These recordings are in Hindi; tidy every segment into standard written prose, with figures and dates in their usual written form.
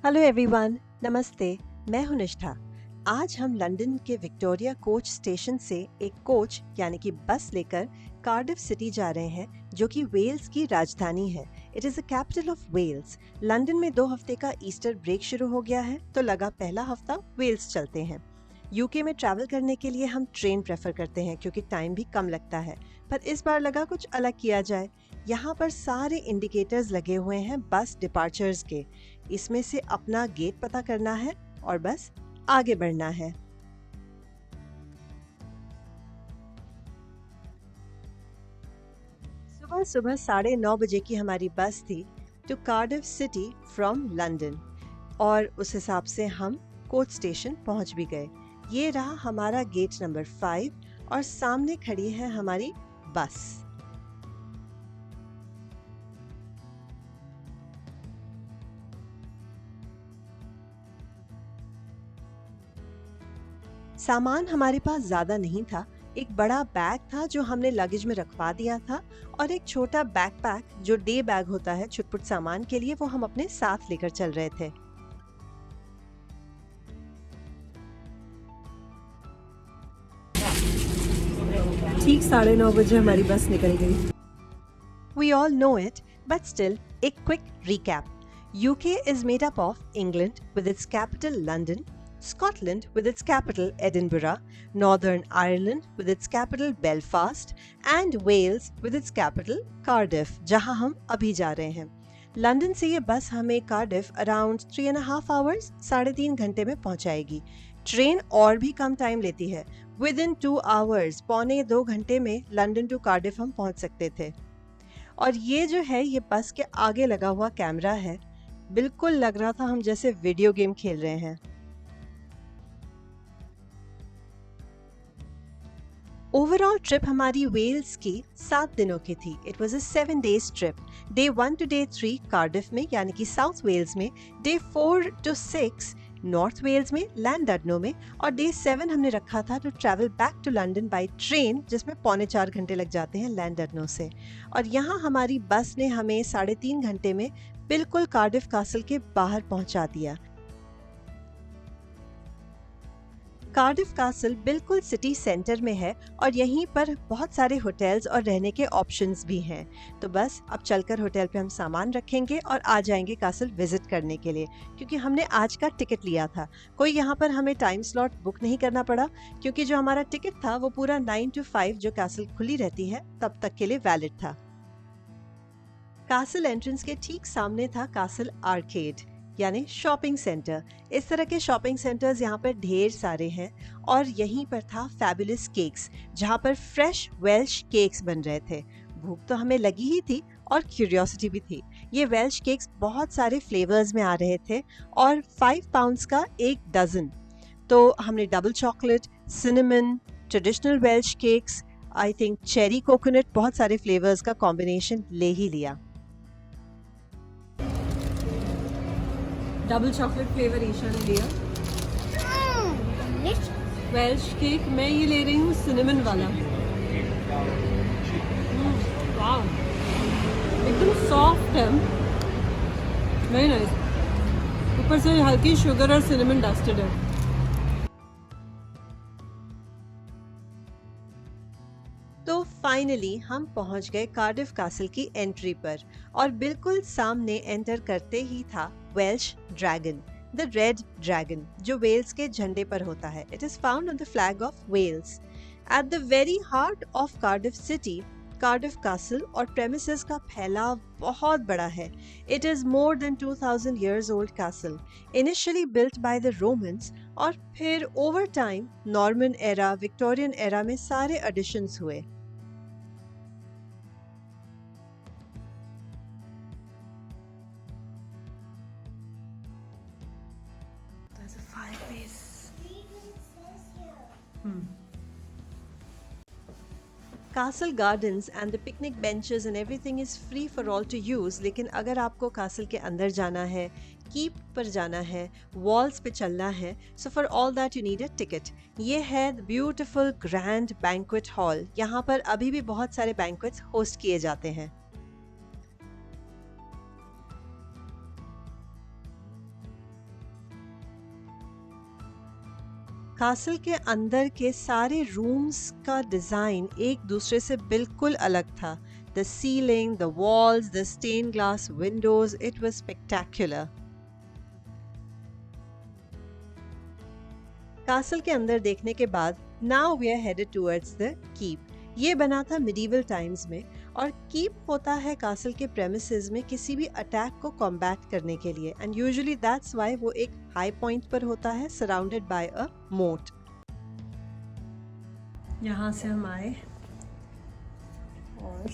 हेलो एवरीवन, नमस्ते। मैं हूं निष्ठा। आज हम लंदन के विक्टोरिया कोच स्टेशन से एक कोच यानी कि बस लेकर कार्डिफ सिटी जा रहे हैं, जो कि वेल्स की राजधानी है। It is the capital of Wales. London में 2 हफ्ते का ईस्टर ब्रेक शुरू हो गया है, तो लगा पहला हफ्ता वेल्स चलते हैं। यूके में ट्रैवल करने के लिए हम ट्रेन प्रेफर करते हैं क्योंकि टाइम भी कम लगता है, पर इस बार लगा कुछ अलग किया जाए। यहाँ पर सारे इंडिकेटर्स लगे हुए हैं बस डिपार्चर्स के। इसमें से अपना गेट पता करना है और बस आगे बढ़ना है। सुबह सुबह 9:30 बजे की हमारी बस थी to Cardiff city from London, और उस हिसाब से हम कोच स्टेशन पहुंच भी गए। ये रहा हमारा गेट नंबर 5 और सामने खड़ी है हमारी बस। सामान हमारे पास ज्यादा नहीं था। एक बड़ा बैग था जो हमने लगेज में रखवा दिया था, और एक छोटा बैकपैक जो डे बैग होता है छुटपुट सामान के लिए, वो हम अपने साथ लेकर चल रहे थे। ठीक 9:30 बजे हमारी बस निकल गई। We all know it, but still, a quick recap. UK is made up of England with its capital London, Scotland with its capital Edinburgh, Northern Ireland with its capital Belfast, and Wales with its capital Cardiff, जहां हम अभी जा रहे हैं। लंदन से ये बस हमें कार्डिफ अराउंड 3.5 आवर्स, 3.5 घंटे में पहुंचाएगी। ट्रेन और भी कम टाइम लेती है। विद इन 2 आवर्स, 1.25 घंटे में लंदन टू कार्डिफ हम पहुंच सकते थे। और ये जो है, ये बस के आगे लगा हुआ कैमरा है। बिल्कुल लग रहा था हम जैसे वीडियो गेम खेल रहे हैं। ओवरऑल ट्रिप हमारी वेल्स की 7 दिनों की थी। It was a 7 days trip. Day 1 to day 3 Cardiff में यानी कि साउथ वेल्स में, डे 4 to 6 नॉर्थ वेल्स में लैंडडनो में, और डे 7 हमने रखा था to travel back to London by train, जिसमें 3.25 घंटे लग जाते हैं लैंडडनो से। और यहाँ हमारी बस ने हमें 3.5 घंटे में बिल्कुल कार्डिफ कासल के बाहर पहुंचा दिया। कार्डिफ कासल बिल्कुल सिटी सेंटर में है, और यहीं पर बहुत सारे होटल्स और रहने के ऑप्शंस भी हैं। तो बस अब चलकर होटल पे हम सामान रखेंगे और आ जाएंगे कासल विजिट करने के लिए, क्योंकि हमने आज का टिकट लिया था। कोई यहाँ पर हमें टाइम स्लॉट बुक नहीं करना पड़ा, क्योंकि जो हमारा टिकट था वो पूरा 9 to 5 जो कासल खुली रहती है तब तक के लिए वैलिड था। कासल एंट्रेंस के ठीक सामने था कासल आर्केड यानी शॉपिंग सेंटर। इस तरह के शॉपिंग सेंटर्स यहाँ पर ढेर सारे हैं, और यहीं पर था फैबुलस केक्स, जहाँ पर फ्रेश वेल्श केक्स बन रहे थे। भूख तो हमें लगी ही थी और क्यूरियोसिटी भी थी। ये वेल्श केक्स बहुत सारे फ्लेवर्स में आ रहे थे, और 5 पाउंड्स का एक डजन। तो हमने double chocolate, cinnamon, traditional Welsh cakes, I think cherry coconut, बहुत सारे फ्लेवर्स का कॉम्बिनेशन ले ही लिया। डबल चॉकलेट फ्लेवर ईशा ने लिया। वेल्श केक मैं ये ले रही हूँ सिनेमन वाला। वाव, एकदम सॉफ्ट है, वेरी नाइस। ऊपर से हल्की शुगर और सिनेमन डस्टेड है। तो फाइनली हम पहुंच गए कार्डिफ कासल की एंट्री पर, और बिल्कुल सामने एंटर करते ही था Welsh dragon, the red dragon, जो वेल्स के झंडे पर होता है। It is found on the flag of Wales. At the very heart of Cardiff city, Cardiff castle और प्रेमिसेस का फैलाव बहुत बड़ा है। It is more than 2000 years old castle, initially built by the Romans, और फिर over time Norman era, Victorian era में सारे एडिशंस हुए। Castle gardens and the picnic benches and everything is free for all to use, लेकिन अगर आपको कासल के अंदर जाना है, कीप पर जाना है, वॉल्स पे चलना है, so for all that you need a ticket. ये है the beautiful grand banquet hall. यहाँ पर अभी भी बहुत सारे बैंक्वेट्स होस्ट किए जाते हैं। कासल के अंदर के सारे रूम्स का डिजाइन एक दूसरे से बिल्कुल अलग था. The ceiling, the walls, the stain glass windows, it was spectacular. Castle के अंदर देखने के बाद now we are headed towards the keep. ये बना था मिडीवल टाइम्स में और कीप होता है कासल के प्रेमिसेस में किसी भी अटैक को कॉम्बैट करने के लिए, एंड यूजुअली दैट्स व्हाई वो एक हाई पॉइंट पर होता है सराउंडेड बाय अ मोट. यहाँ से हम आए और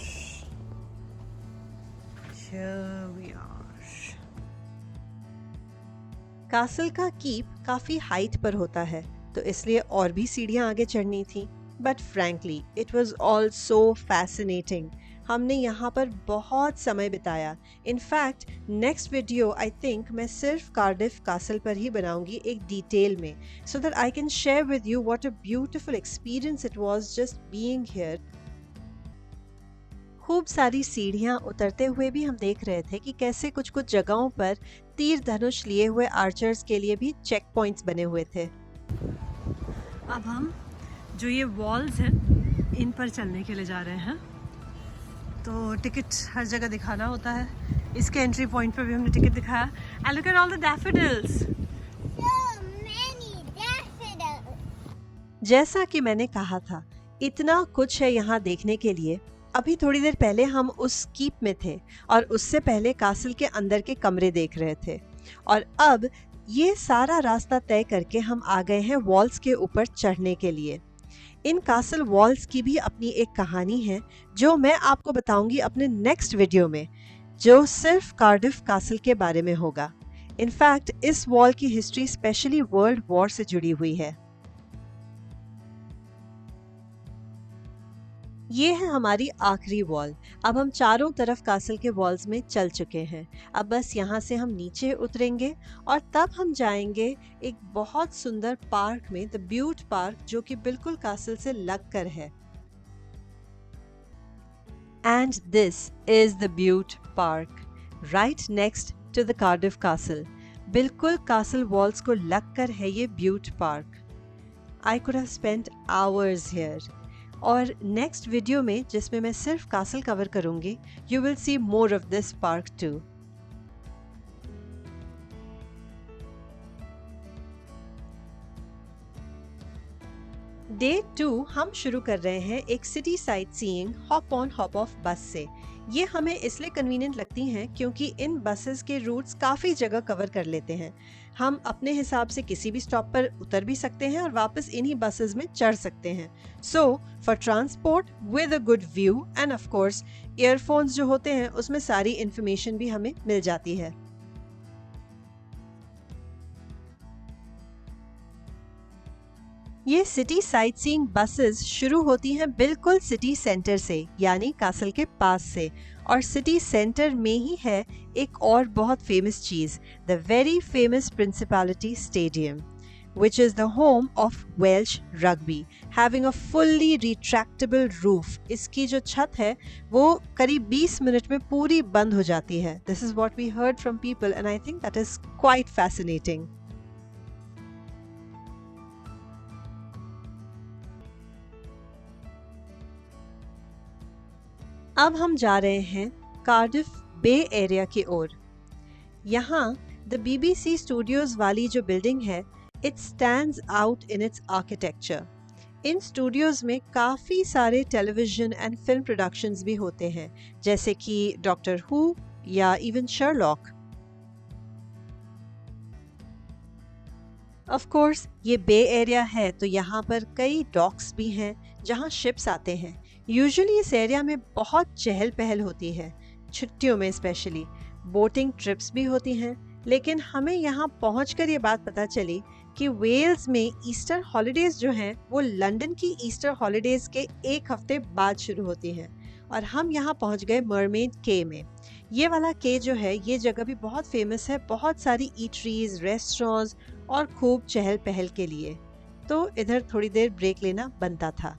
here we are. कासल का कीप काफी हाइट पर होता है तो इसलिए और भी सीढ़ियां आगे चढ़नी थी. But frankly it was all so fascinating. हमने यहाँ पर बहुत समय बिताया. In fact next video I think मैं सिर्फ कार्डिफ कासल पर ही बनाऊंगी एक डिटेल में, so that I can share with you what a beautiful experience it was just being here. खूब सारी सीढ़ियां उतरते हुए भी हम देख रहे थे कि कैसे कुछ कुछ जगहों पर तीर धनुष लिए हुए आर्चर्स के लिए भी चेक पॉइंट्स बने हुए थे. अब हम जो ये वॉल्स हैं इन पर चलने के लिए जा रहे हैं. तो टिकट हर जगह दिखाना होता है. इसके एंट्री पॉइंट पर भी हमने टिकट दिखाया. And look at all the daffodils. So many daffodils. जैसा कि मैंने कहा था, इतना कुछ है यहाँ देखने के लिए. अभी थोड़ी देर पहले हम उस कीप में थे और उससे पहले कासल के अंदर के कमरे देख रहे थे, और अब ये सारा रास्ता तय करके हम आ गए हैं वॉल्स के ऊपर चढ़ने के लिए. इन कासल वॉल्स की भी अपनी एक कहानी है जो मैं आपको बताऊंगी अपने नेक्स्ट वीडियो में, जो सिर्फ कार्डिफ कासल के बारे में होगा. इनफैक्ट इस वॉल की हिस्ट्री स्पेशली वर्ल्ड वॉर से जुड़ी हुई है. ये है हमारी आखिरी वॉल. अब हम चारों तरफ कासल के वॉल्स में चल चुके हैं. अब बस यहाँ से हम नीचे उतरेंगे और तब हम जाएंगे एक बहुत सुंदर पार्क में, द ब्यूट पार्क, जो कि बिल्कुल कासल से लगकर है. And this is the Bute park right next to the Cardiff castle. बिल्कुल कासल वॉल्स को लगकर है ये Bute park. I could have spent hours here. और नेक्स्ट वीडियो में जिसमें मैं सिर्फ कासल कवर करूंगी, you will see more of this park too. Day 2 हम शुरू कर रहे हैं एक city sightseeing hop on hop off bus से. ये हमें इसलिए कन्वीनियंट लगती हैं क्योंकि इन बसेस के रूट्स काफ़ी जगह कवर कर लेते हैं. हम अपने हिसाब से किसी भी स्टॉप पर उतर भी सकते हैं और वापस इन्हीं बसेस में चढ़ सकते हैं. So for transport with a good view end of course earphones जो होते हैं उसमें सारी इंफॉर्मेशन भी हमें मिल जाती है. ये सिटी साइट सीइंग बसेस शुरू होती हैं बिल्कुल सिटी सेंटर से, यानी कासल के पास से. और सिटी सेंटर में ही है एक और बहुत फेमस चीज, the very famous principality stadium, which is the home of Welsh rugby, having a fully retractable roof. इसकी जो छत है वो करीब 20 मिनट में पूरी बंद हो जाती है. This is what we heard from people and I think that is quite fascinating. अब हम जा रहे हैं कार्डिफ बे एरिया की ओर. यहाँ द BBC स्टूडियोज वाली जो बिल्डिंग है, it stands out in its architecture. In studios में काफ़ी सारे टेलीविजन एंड फिल्म प्रोडक्शंस भी होते हैं, जैसे कि डॉक्टर हू या इवन शर्लॉक. ऑफ कोर्स ये बे एरिया है तो यहाँ पर कई डॉक्स भी हैं जहाँ शिप्स आते हैं. यूजुअली इस एरिया में बहुत चहल पहल होती है, छुट्टियों में स्पेशली. बोटिंग ट्रिप्स भी होती हैं. लेकिन हमें यहाँ पहुँचकर ये बात पता चली कि वेल्स में ईस्टर हॉलीडेज जो हैं वो लंदन की ईस्टर हॉलीडेज के एक हफ्ते बाद शुरू होती हैं. और हम यहाँ पहुँच गए मरमेड के में. ये वाला के जो है ये जगह भी बहुत फेमस है, बहुत सारी ईटरीज, रेस्टोरेंट्स और खूब चहल पहल के लिए. तो इधर थोड़ी देर ब्रेक लेना बनता था.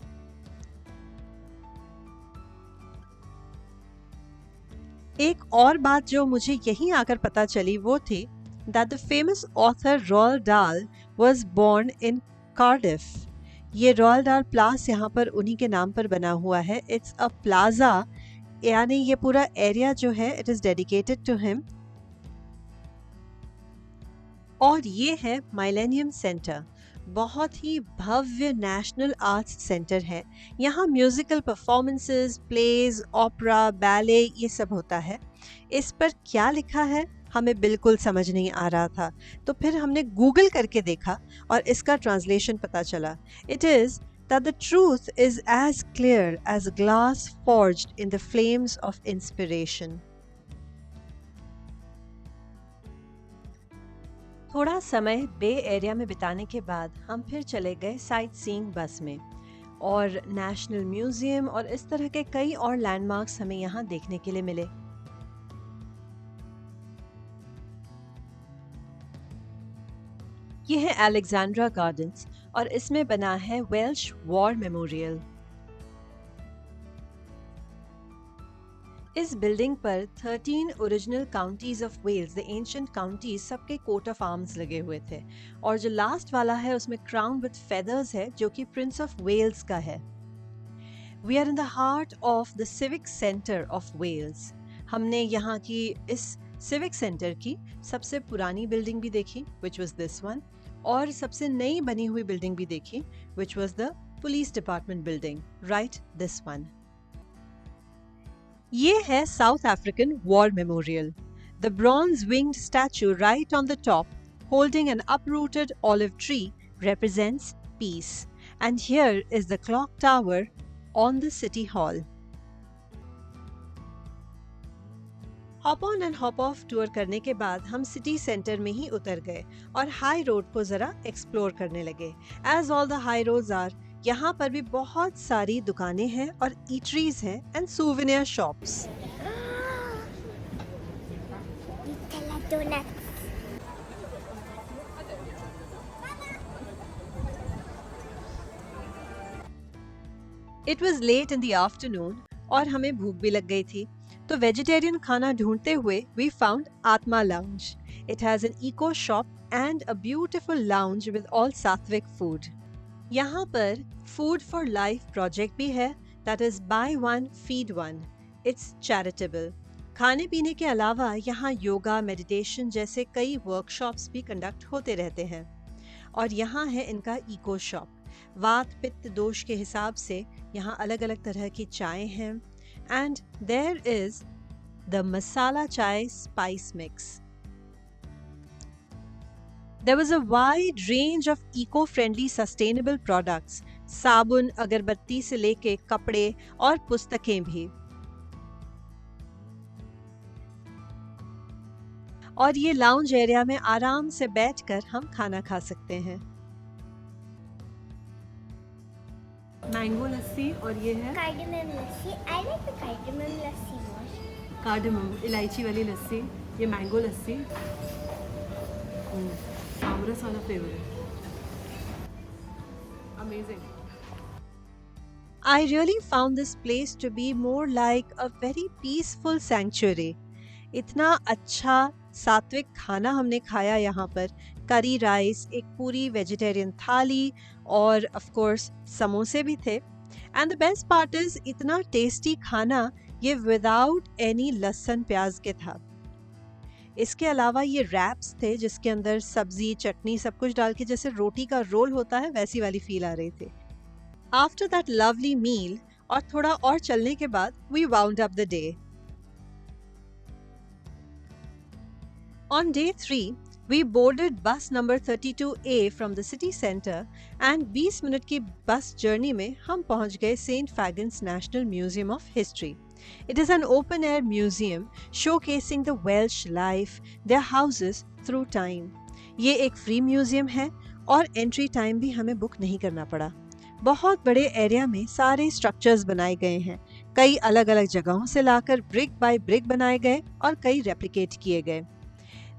एक और बात जो मुझे यहीं आकर पता चली वो थी that the famous author Roald Dahl was born in Cardiff. ये रॉयल डाल प्लास यहाँ पर उन्हीं के नाम पर बना हुआ है। इट्स अ प्लाजा, यानी ये पूरा एरिया जो है it is dedicated to him. और ये है मिलेनियम सेंटर, बहुत ही भव्य नेशनल आर्ट्स सेंटर है। यहाँ musical performances, plays, opera, ballet ये सब होता है। इस पर क्या लिखा है हमें बिल्कुल समझ नहीं आ रहा था, तो फिर हमने गूगल करके देखा और इसका ट्रांसलेशन पता चला। It is that the truth is as clear as glass forged in the flames of inspiration. थोड़ा समय बे एरिया में बिताने के बाद हम फिर चले गए साइट सीइंग बस में, और नेशनल म्यूजियम और इस तरह के कई और लैंडमार्क्स हमें यहाँ देखने के लिए मिले। ये है अलेक्जेंड्रा गार्डन्स और इसमें बना है वेल्श वॉर मेमोरियल। इस बिल्डिंग पर 13 original counties of Wales, the ancient counties, सबके कोट ऑफ आर्म्स लगे हुए थे। और जो लास्ट वाला है उसमें क्राउन विद फेदर्स है जो कि प्रिंस ऑफ वेल्स का है। We are in the heart of the civic centre of Wales. हमने यहाँ की इस सिविक सेंटर की सबसे पुरानी बिल्डिंग भी देखी, विच वॉज दिस वन, और सबसे नई बनी हुई बिल्डिंग भी देखी, which was the police department building, right this one. ये है south African war memorial. The bronze winged statue right on the top holding an uprooted olive tree represents peace, and here is the clock tower on the city hall. Hop on and hop off tour करने के बाद हम सिटी सेंटर में ही उतर गए और हाई रोड को जरा एक्सप्लोर करने लगे। As all the high roads are, यहाँ पर भी बहुत सारी दुकानें हैं और ईटरीज हैं and souvenir shops. It was late in the afternoon और हमें भूख भी लग गई थी, तो वेजिटेरियन खाना ढूंढते हुए we found Atma lounge. It has an eco shop and a beautiful lounge with all sattvic food. यहाँ पर फूड फॉर लाइफ प्रोजेक्ट भी है, that is buy one feed one. It's charitable. खाने पीने के अलावा यहाँ योगा, मेडिटेशन जैसे कई वर्कशॉप्स भी कंडक्ट होते रहते हैं। और यहाँ है इनका इको शॉप। वात पित्त दोष के हिसाब से यहाँ अलग अलग तरह की चाय हैं, and there is the masala chai spice mix. There was a wide range of eco-friendly sustainable products, साबुन, अगरबत्ती से लेके कपड़े और पुस्तकें भी। और ये लाउंज एरिया में आराम से बैठकर हम खाना खा सकते हैं। मैंगो लस्सी, और ये है Cardamom lassi. I like the cardamom lassi more. Cardamom, इलायची वाली लस्सी। ये मैंगो लस्सी, आमरस वाला फ्लेवर है, amazing. I really found this place to be more like a very peaceful sanctuary. इतना अच्छा सात्विक खाना हमने खाया यहाँ पर। करी राइस, एक पूरी वेजिटेरियन थाली और ऑफ कोर्स समोसे भी थे। And the best part is इतना टेस्टी खाना ये विदाउट एनी लहसुन प्याज के था। इसके अलावा ये रैप्स थे जिसके अंदर सब्जी, चटनी सब कुछ डाल के जैसे रोटी का रोल होता है वैसी वाली फील आ रही थी। आफ्टर दैट लवली मील और थोड़ा और चलने के बाद we wound up the day. On day 3, we boarded bus number 32A from the city center and 20 minute की बस जर्नी में हम पहुंच गए Saint Fagans national museum of history. It is an open air museum showcasing the Welsh life, their houses through time. ये एक फ्री म्यूजियम है और एंट्री टाइम भी हमें बुक नहीं करना पड़ा। बहुत बड़े एरिया में सारे स्ट्रक्चर्स बनाए गए हैं, कई अलग अलग जगहों से लाकर ब्रिक बाय ब्रिक बनाए गए और कई रेप्लिकेट किए गए।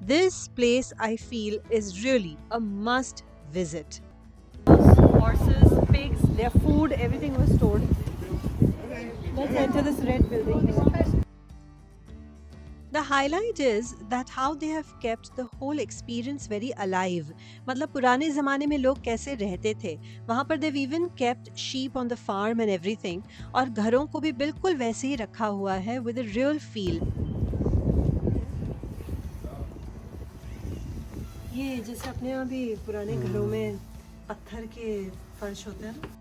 This place, I feel, is really a must visit. Horses, pigs, their food, everything was stored. Let's enter this red building. The highlight is that how they have kept the whole experience very alive. मतलब पुराने ज़माने में लोग कैसे रहते थे वहाँ पर they've even kept sheep on the farm and everything, और घरों को भी बिल्कुल वैसे ही रखा हुआ है with a real feel. ये जैसे अपने यहाँ भी पुराने घरों में पत्थर के फर्श होते हैं ना.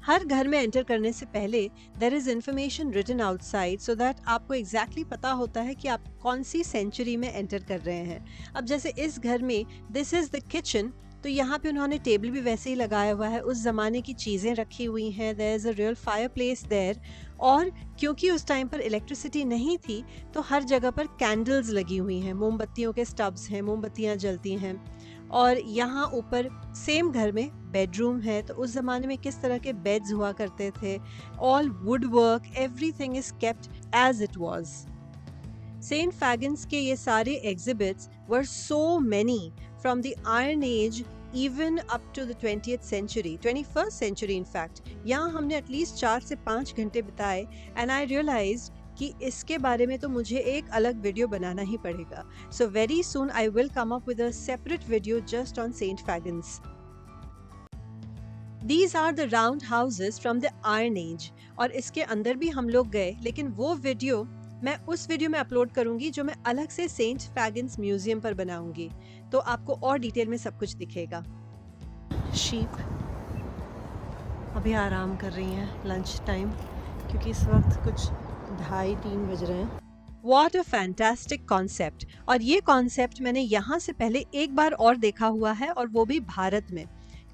हर घर में एंटर करने से पहले there is information written outside so that आपको एग्जैक्टली पता होता है कि आप कौन सी सेंचुरी में एंटर कर रहे हैं. अब जैसे इस घर में दिस इज द किचन, तो यहाँ पे उन्होंने टेबल भी वैसे ही लगाया हुआ है, उस ज़माने की चीज़ें रखी हुई हैं. There is a real fire place there, और क्योंकि उस टाइम पर इलेक्ट्रिसिटी नहीं थी तो हर जगह पर कैंडल्स लगी हुई हैं, मोमबत्तियों के स्टब्स हैं, मोमबत्तियाँ जलती हैं. और यहाँ ऊपर सेम घर में बेडरूम है, तो उस ज़माने में किस तरह के बेड्स हुआ करते थे. All wood work, everything is kept as it was. Saint Fagans के ये सारे exhibits were so many from the Iron Age even up to the 20th century, 21st century in fact. यहाँ हमने एटलीस्ट 4 से 5 घंटे बिताए and I realized कि इसके बारे में तो मुझे एक अलग वीडियो बनाना ही पड़ेगा. So very soon I will come up with a separate video just on Saint Fagans. These are the round houses from the Iron Age. और इसके अंदर भी हम लोग गए, लेकिन वो वीडियो मैं उस वीडियो में अपलोड करूंगी जो मैं अलग से सेंट फैगन्स म्यूजियम पर बनाऊंगी, तो आपको और डिटेल में सब कुछ दिखेगा. शीप अभी आराम कर रही हैं लंच टाइम, क्योंकि इस वक्त कुछ 2:30-3 बज रहे हैं. What a fantastic concept! और ये कॉन्सेप्ट मैंने यहाँ से पहले एक बार और देखा हुआ है, और वो भी भारत में.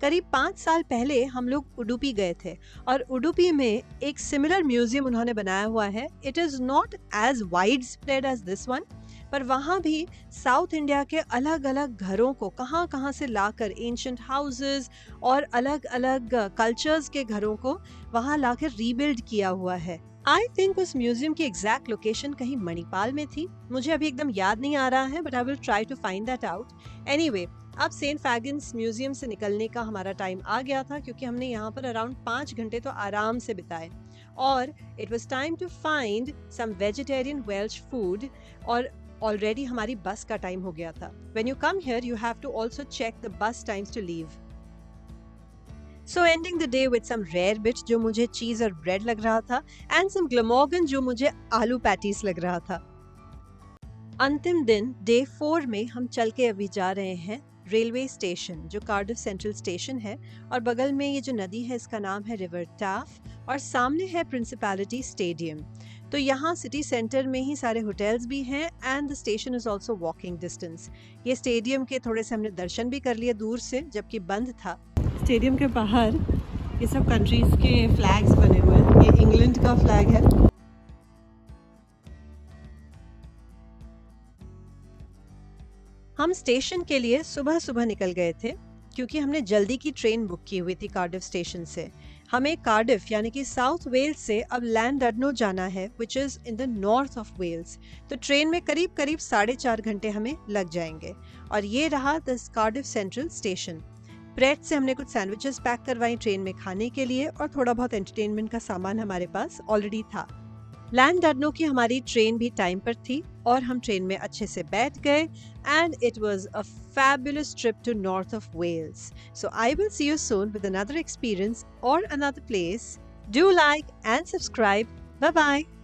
करीब 5 साल पहले हम लोग उडुपी गए थे, और उडुपी में एक सिमिलर म्यूजियम उन्होंने बनाया हुआ है. It is not as widespread as this one, पर वहाँ भी साउथ इंडिया के अलग अलग घरों को कहाँ कहाँ से लाकर, एंशंट हाउसेस और अलग अलग कल्चर्स के घरों को वहाँ लाकर रीबिल्ड किया हुआ है. आई थिंक उस म्यूजियम की एग्जैक्ट लोकेशन कहीं मणिपाल में थी, मुझे अभी एकदम याद नहीं आ रहा है, but I will try to find that out. Anyway, अब सेंट फैगन्स म्यूजियम से निकलने का हमारा टाइम आ गया था, क्योंकि हमने यहाँ पर अराउंड 5 घंटे तो आराम से बिताए, और it was time to find some vegetarian Welsh food, और ऑलरेडी हमारी बस का टाइम हो गया था. When you come here you have to also check the bus times to leave. So ending the day with some rare bit जो मुझे चीज़ और ब्रेड लग रहा था, and some glamorgan जो मुझे आलू पैटीज लग रहा था. अंतिम दिन डे 4 में हम चल के अभी जा रहे हैं रेलवे स्टेशन, जो कार्डिफ सेंट्रल स्टेशन है, और बगल में ये जो नदी है इसका नाम है रिवर टाफ, और सामने है प्रिंसिपैलिटी स्टेडियम. तो यहाँ सिटी सेंटर में ही सारे होटल्स भी हैं, and the station is also walking distance. ये स्टेडियम के थोड़े से हमने दर्शन भी कर लिए दूर से, जबकि बंद था. स्टेडियम के बाहर ये सब कंट्रीज के फ्लैग्स बने हुए हैं. ये इंग्लैंड का फ्लैग है. हम स्टेशन के लिए सुबह सुबह निकल गए थे, क्योंकि हमने जल्दी की ट्रेन बुक की हुई थी कार्डिफ स्टेशन से. हमें कार्डिफ यानी कि साउथ वेल्स से अब लैंडडनो जाना है, which is in the north of Wales. तो ट्रेन में करीब करीब 4.5 घंटे हमें लग जाएंगे. और ये रहा the Cardiff central station. Bread से हमने कुछ सैंडविचेस पैक करवाई ट्रेन में खाने के लिए, और थोड़ा बहुत एंटरटेनमेंट का सामान हमारे पास ऑलरेडी था. लैंडडनो की हमारी ट्रेन भी टाइम पर थी, और हम ट्रेन में अच्छे से बैठ गए, and it was a fabulous trip to north of Wales. So I will see you soon with another experience or another place. Do like and subscribe. Bye bye.